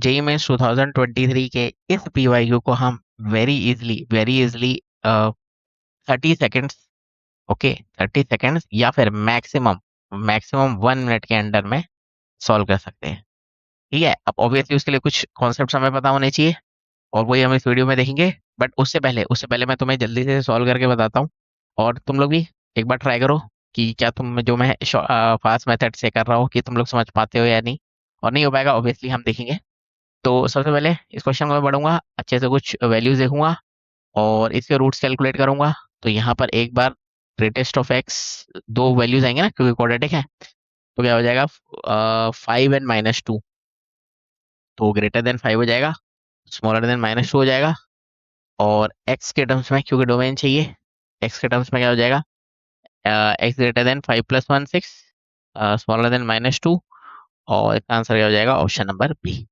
JEE mains 2023 के इस PYQ को हम very easily 30 seconds, okay 30 seconds या फिर मैक्सिमम मैक्सिमम 1 मिनट के अंडर में सॉल्व कर सकते हैं। ठीक है, अब ऑब्वियसली उसके लिए कुछ कॉन्सेप्ट हमें पता होने चाहिए और वही हम इस वीडियो में देखेंगे। बट उससे पहले मैं तुम्हें जल्दी से सॉल्व करके बताता हूँ, और तुम लोग भी एक बार ट्राई करो कि क्या तुम जो मैं फास्ट मेथड से कर रहा हूँ कि तुम लोग समझ पाते हो या नहीं। और नहीं हो पाएगा ऑब्वियसली हम देखेंगे। तो सबसे पहले इस क्वेश्चन को मैं पढ़ूंगा, अच्छे से कुछ वैल्यूज देखूंगा और इसके रूट्स कैलकुलेट करूंगा। तो यहाँ पर एक बार ग्रेटेस्ट ऑफ एक्स, दो वैल्यूज आएंगे ना क्योंकि क्वाड्रेटिक है, तो क्या हो जाएगा 5 and -2, तो ग्रेटर देन 5 हो जाएगा, स्मॉलर देन -2 हो जाएगा। और एक्स के टर्म्स में क्योंकि डोमेन चाहिए, एक्स के टर्म्स में क्या हो जाएगा, x greater then 5 + 1 6, smaller than -2, और इसका आंसर क्या हो जाएगा ऑप्शन नंबर बी।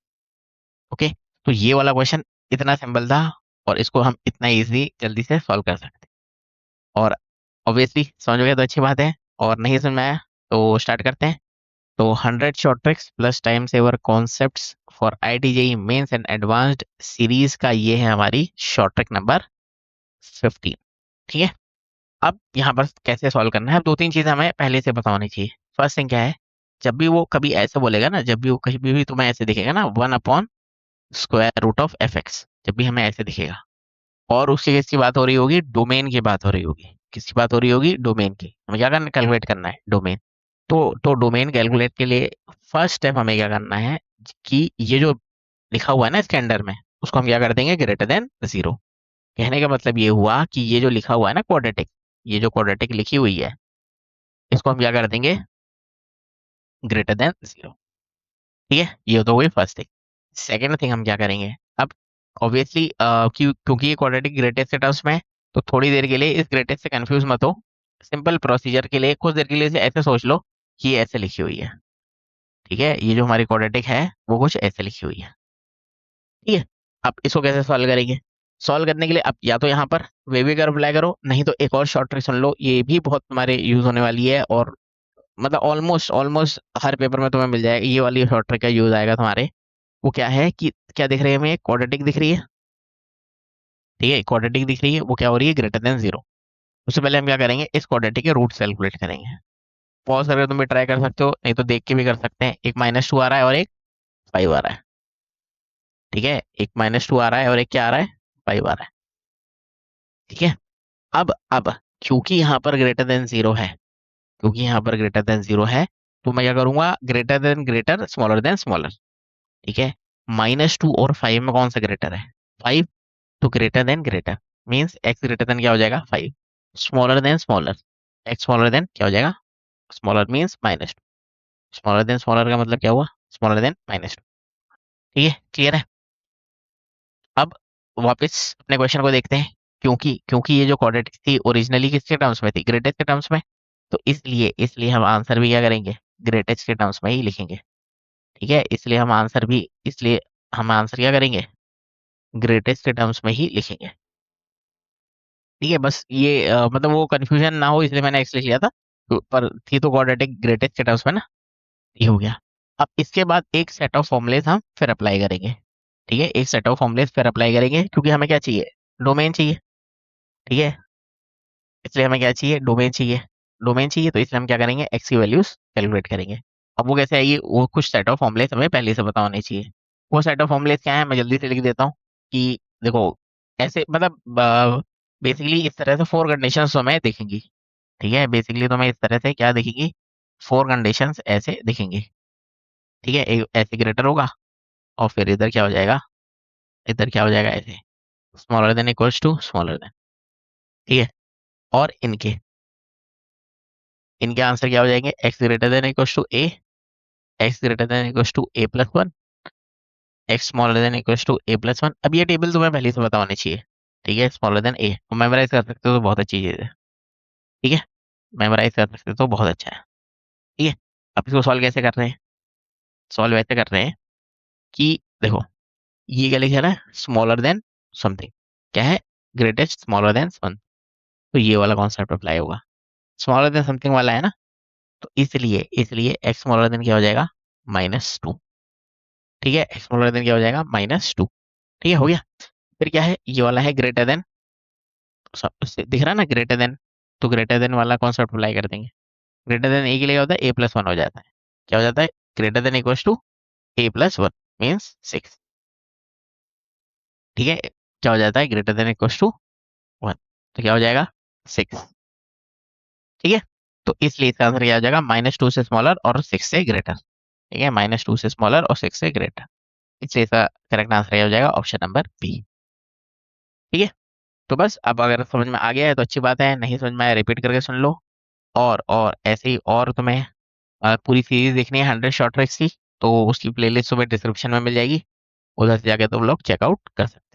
ओके, तो ये वाला क्वेश्चन इतना सिंपल था और इसको हम इतना इजी जल्दी से सॉल्व कर सकते हैं। और ऑब्वियसली समझ गए तो अच्छी बात है, और नहीं समझ में आया तो स्टार्ट करते हैं। तो 100 short tricks plus time saver concepts for IIT JEE mains and advanced series का ये है हमारी शॉर्ट ट्रिक नंबर 15। ठीक है, अब यहाँ पर कैसे सॉल्व करना है, अब दो तीन चीजें हमें पहले से पता होनी चाहिए। फर्स्ट थिंग क्या है, जब भी वो कभी ऐसे बोलेगा ना, जब भी वो कहीं भी तुम्हें ऐसे दिखेगा ना 1/√f(x), जब भी हमें ऐसे दिखेगा और उसकी किसकी बात हो रही होगी, डोमेन की बात हो रही होगी। किसकी बात हो रही होगी, डोमेन की। हमें क्या करना, कैलकुलेट करना है डोमेन। तो डोमेन कैलकुलेट के लिए फर्स्ट स्टेप हमें क्या करना है कि ये जो लिखा हुआ है ना इसके अंडर में, उसको हम क्या कर देंगे, ग्रेटर देन 0। कहने का मतलब ये हुआ कि ये जो लिखा हुआ है ना क्वाड्रेटिक, ये जो क्वाड्रेटिक लिखी हुई है, इसको हम क्या कर देंगे, ग्रेटर देन 0। ठीक है, ये तो हुई फर्स्ट थिंग। सेकेंड थिंग हम क्या करेंगे, अब ऑब्वियसली क्योंकि ये क्वाड्रेटिक ग्रेटेस्ट के टर्म्स में है, तो थोड़ी देर के लिए इस ग्रेटेस्ट से कंफ्यूज मत हो। सिंपल प्रोसीजर के लिए कुछ देर के लिए इसे ऐसे सोच लो कि ये ऐसे लिखी हुई है। ठीक है, ये जो हमारी क्वाड्रेटिक है वो कुछ ऐसे लिखी हुई है। ठीक है, अब इसको कैसे सॉल्व करेंगे, सॉल्व करने के लिए अब या तो यहाँ पर वेवी कर्व अप्लाई करो, नहीं तो एक और शॉर्ट ट्रिक सुन लो, ये भी बहुत तुम्हारे यूज होने वाली है। और मतलब ऑलमोस्ट ऑलमोस्ट हर पेपर में तुम्हें मिल जाएगा, ये वाली शॉर्ट ट्रिक का यूज आएगा तुम्हारे। वो क्या है कि क्या दिख रही है हमें, क्वाड्रेटिक दिख रही है। ठीक है, क्वाड्रेटिक दिख रही है, वो क्या हो रही है, ग्रेटर देन 0। उससे पहले हम क्या करेंगे, इस क्वाड्रेटिक के रूट कैलकुलेट करेंगे। पॉज करके तुम भी ट्राई कर सकते हो, नहीं तो देख के भी कर सकते हैं। एक -2 आ रहा है और एक 5 आ रहा है। ठीक है, एक -2 आ रहा है और एक क्या आ रहा है, 5 आ रहा है। ठीक है, अब क्योंकि यहाँ पर ग्रेटर देन 0 है, क्योंकि यहाँ पर ग्रेटर देन 0 है, तो मैं क्या करूंगा, greater than greater, smaller than smaller. ठीक है, -2 और 5 में कौन सा ग्रेटर है, 5। तो greater than greater means x greater then क्या हो जाएगा, 5। Smaller than smaller, x smaller then क्या हो जाएगा, smaller means -2। Smaller than smaller का मतलब क्या हुआ, स्मॉलर देन -2। ठीक है, क्लियर है। अब वापस अपने क्वेश्चन को देखते हैं। क्योंकि ये जो क्वाड्रेटिक थी ओरिजिनली किसके टर्म्स में थी, ग्रेटेस्ट के टर्म्स में, तो इसलिए हम आंसर भी क्या करेंगे, ग्रेटेस्ट के टर्म्स में ही लिखेंगे। ठीक है, इसलिए हम आंसर क्या करेंगे, ग्रेटेस्ट के टर्म्स में ही लिखेंगे। ठीक है, बस ये मतलब वो कंफ्यूजन ना हो इसलिए मैंने एक्स लिख लिया था। पर थी तो क्वाड्रेटिक ग्रेटेस्ट के टर्म्स में ना, ये हो गया। अब इसके बाद एक सेट ऑफ फॉर्मूलेज हम फिर अप्लाई करेंगे। ठीक है, एक सेट ऑफ फॉर्मूलेज फिर अप्लाई करेंगे क्योंकि हमें क्या चाहिए, डोमेन चाहिए। ठीक है, इसलिए हमें क्या चाहिए, डोमेन चाहिए। डोमेन चाहिए तो इसलिए हम क्या करेंगे, एक्स की वैल्यूज कैलकुलेट करेंगे। अब वो कैसे आएगी, वो कुछ सेट ऑफ फॉर्मूलेज हमें पहले से पता होने चाहिए। वो सेट ऑफ फॉर्मूलेज क्या है, मैं जल्दी से लिख देता हूँ कि देखो, ऐसे मतलब बेसिकली इस तरह से 4 कंडीशंस हमें दिखेंगी। ठीक है, बेसिकली तो मैं इस तरह से क्या दिखेंगी, 4 कंडीशंस ऐसे दिखेंगी। ठीक है, एक ऐसे ग्रेटर होगा और फिर इधर क्या हो जाएगा, इधर क्या हो जाएगा ऐसे, smaller than equals to smaller than. ठीक है, और इनके इनके आंसर क्या हो जाएंगे, x greater than equals to a, x greater than equals to A+1, x smaller than equals to A+1। अब ये टेबल तुम्हें पहले से पता होनी चाहिए। ठीक है, स्मॉलर देन ए मेमोराइज कर सकते हो तो बहुत अच्छी चीज़ है। ठीक है, मेमोराइज कर सकते हो तो बहुत अच्छा है। ठीक है, अब इसको सॉल्व कैसे कर रहे हैं, सॉल्व ऐसे कर रहे हैं कि देखो, ये क्या लिखा है, स्मॉलर देन समथिंग, क्या है, ग्रेटेस्ट स्मॉलर देन 1। तो ये वाला कॉन्सेप्ट अप्लाई होगा, स्मॉलर देन समथिंग वाला है ना, तो इसलिए इसलिए एक्स स्मॉलर देन क्या हो जाएगा, -2। ठीक है, x स्मॉलर देन क्या हो जाएगा -2। ठीक है, हो गया। फिर क्या है, ये वाला है ग्रेटर देन, दिख रहा है ना ग्रेटर देन, तो ग्रेटर देन वाला कॉन्सेप्ट अप्लाई कर देंगे। ग्रेटर देन ए के लिए क्या होता है, a+1 हो जाता है। क्या हो जाता है, greater than equals to a+1 means 6। ठीक है, क्या हो जाता है, ग्रेटर देन इक्वल्स टू 1, तो क्या हो जाएगा 6। ठीक है, तो इसलिए इसका आंसर क्या हो जाएगा, -2 से स्मॉलर और 6 से ग्रेटर। ठीक है, -2 से स्मॉलर और 6 से ग्रेटर, इसलिए इसका करेक्ट आंसर क्या हो जाएगा, ऑप्शन नंबर बी। ठीक है, तो बस अब अगर समझ में आ गया है तो अच्छी बात है, नहीं समझ में आया रिपीट करके सुन लो। और ऐसे ही और तुम्हें पूरी सीरीज देखनी है 100 शॉर्ट ट्रिक्स की, तो उसकी प्लेलिस्ट तुम्हें डिस्क्रिप्शन में मिल जाएगी, उधर से जाके तुम लोग चेकआउट कर सकते हो।